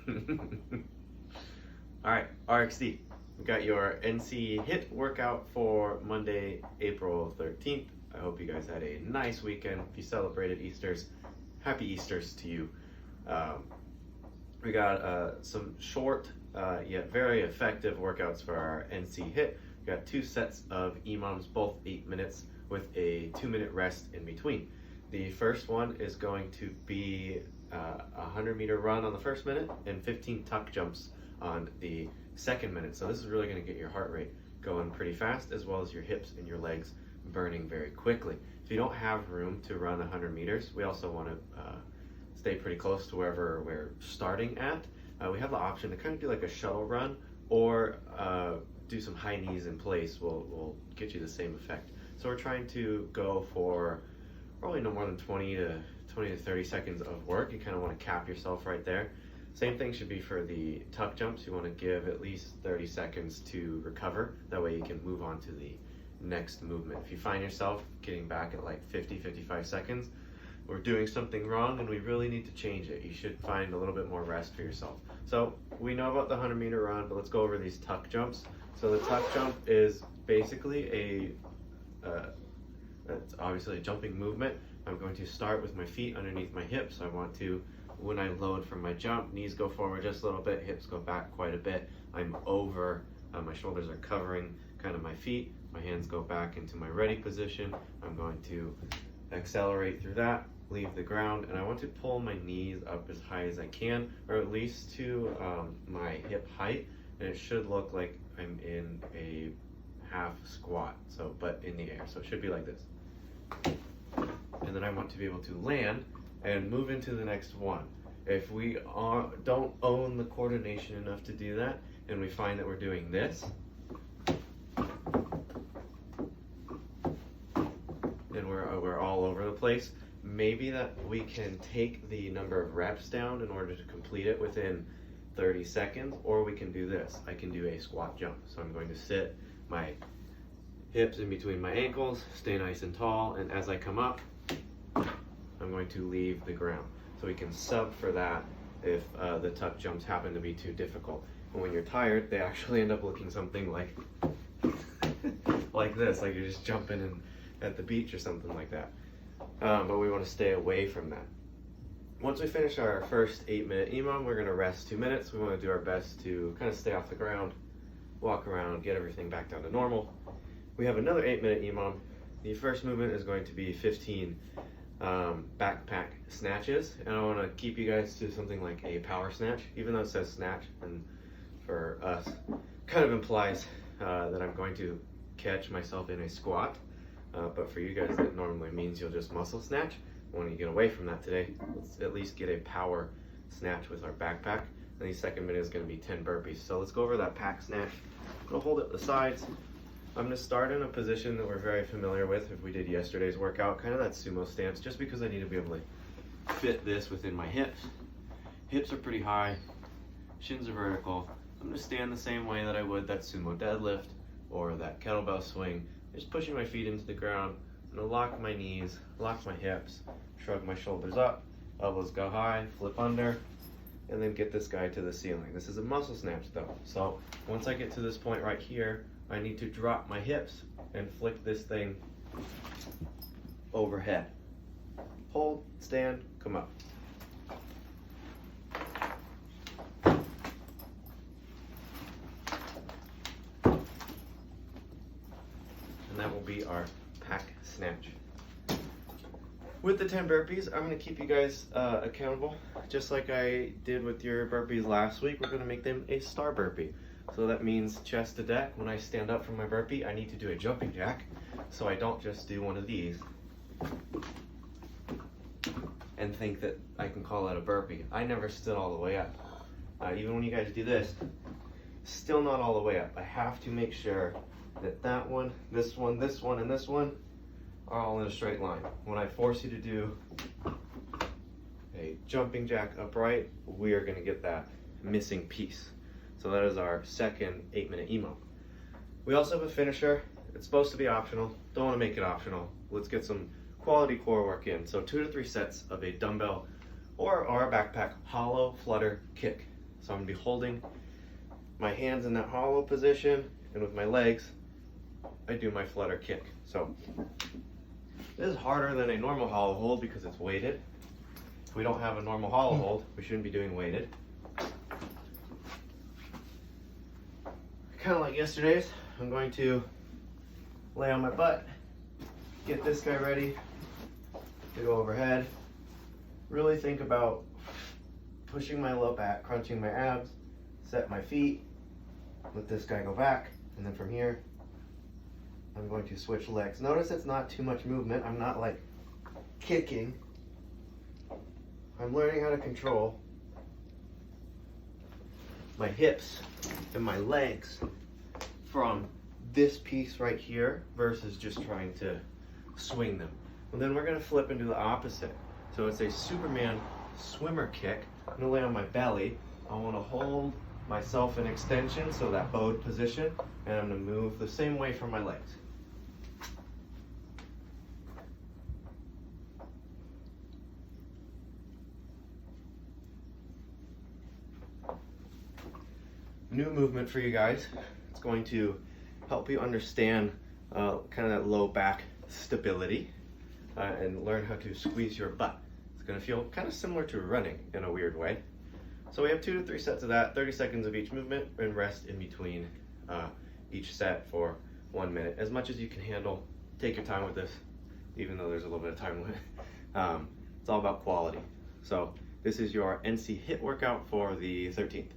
All right, RxD. We got your NC HIT workout for Monday, April 13th. I hope you guys had a nice weekend. If you celebrated Easters, happy Easters to you. We got some short yet very effective workouts for our NC HIT. We got 2 sets of EMOMs, both 8 minutes with a 2-minute rest in between. The first one is going to be a 100-meter run on the first minute and 15 tuck jumps on the second minute. So this is really going to get your heart rate going pretty fast, as well as your hips and your legs burning very quickly. If you don't have room to run 100 meters, we also want to stay pretty close to wherever we're starting at. We have the option to kind of do like a shuttle run, or do some high knees in place. Will get you the same effect. So we're trying to go for probably no more than 20 to 30 seconds of work. You kind of want to cap yourself right there. Same thing should be for the tuck jumps. You want to give at least 30 seconds to recover. That way you can move on to the next movement. If you find yourself getting back at like 50-55 seconds, we're doing something wrong and we really need to change it. You should find a little bit more rest for yourself. So we know about the 100-meter run, but let's go over these tuck jumps. So the tuck jump is basically it's obviously a jumping movement. I'm going to start with my feet underneath my hips. I want to, when I load from my jump, knees go forward just a little bit, hips go back quite a bit. I'm over, my shoulders are covering kind of my feet. My hands go back into my ready position. I'm going to accelerate through that, leave the ground, and I want to pull my knees up as high as I can, or at least to my hip height, and it should look like I'm in a half squat, so but in the air. So it should be like this. And then I want to be able to land and move into the next one. If we don't own the coordination enough to do that, and we find that we're doing this, and we're all over the place, maybe that we can take the number of reps down in order to complete it within 30 seconds, or we can do this. I can do a squat jump. So I'm going to sit my hips in between my ankles, stay nice and tall, and as I come up, I'm going to leave the ground. So we can sub for that if the tuck jumps happen to be too difficult. And when you're tired, they actually end up looking something like like this, like you're just jumping in at the beach or something like that. But we want to stay away from that. Once we finish our first 8-minute EMOM, we're going to rest 2 minutes. We want to do our best to kind of stay off the ground, walk around, get everything back down to normal. We have another 8-minute EMOM. The first movement is going to be 15 backpack snatches, and I want to keep you guys to something like a power snatch, even though it says snatch, and for us kind of implies that I'm going to catch myself in a squat, but for you guys that normally means you'll just muscle snatch. I want to get away from that today. Let's at least get a power snatch with our backpack. And the second minute is going to be 10 burpees. So let's go over that pack snatch. I'm going to hold it at the sides. I'm going to start in a position that we're very familiar with if we did yesterday's workout, kind of that sumo stance, just because I need to be able to fit this within my hips. Hips are pretty high, shins are vertical. I'm going to stand the same way that I would that sumo deadlift or that kettlebell swing, just pushing my feet into the ground. I'm going to lock my knees, lock my hips, shrug my shoulders up, elbows go high, flip under, and then get this guy to the ceiling. This is a muscle snatch though. So once I get to this point right here, I need to drop my hips and flick this thing overhead. Hold, stand, come up. And that will be our pack snatch. With the 10 burpees, I'm going to keep you guys accountable. Just like I did with your burpees last week, we're going to make them a star burpee. So that means chest to deck. When I stand up from my burpee, I need to do a jumping jack. So I don't just do one of these and think that I can call that a burpee. I never stood all the way up. Even when you guys do this, still not all the way up. I have to make sure that that one, this one, this one, and this one are all in a straight line. When I force you to do a jumping jack upright, we are going to get that missing piece. So that is our second 8-minute EMOM. We also have a finisher. It's supposed to be optional. Don't want to make it optional. Let's get some quality core work in. So 2 to 3 sets of a dumbbell or a backpack hollow flutter kick. So I'm gonna be holding my hands in that hollow position, and with my legs, I do my flutter kick. So this is harder than a normal hollow hold because it's weighted. If we don't have a normal hollow hold, we shouldn't be doing weighted. Kind of like yesterday's, I'm going to lay on my butt, get this guy ready to go overhead. Really think about pushing my low back, crunching my abs, set my feet, let this guy go back, and then from here, I'm going to switch legs. Notice it's not too much movement. I'm not like kicking. I'm learning how to control my hips and my legs from this piece right here versus just trying to swing them. And then we're gonna flip into the opposite. So it's a Superman swimmer kick. I'm gonna lay on my belly. I wanna hold myself in extension, so that bowed position, and I'm gonna move the same way from my legs. New movement for you guys. It's going to help you understand kind of that low back stability and learn how to squeeze your butt. It's going to feel kind of similar to running in a weird way. So we have 2 to 3 sets of that, 30 seconds of each movement, and rest in between each set for 1 minute. As much as you can handle. Take your time with this, even though there's a little bit of time limit. It's all about quality. So this is your NC HIIT workout for the 13th.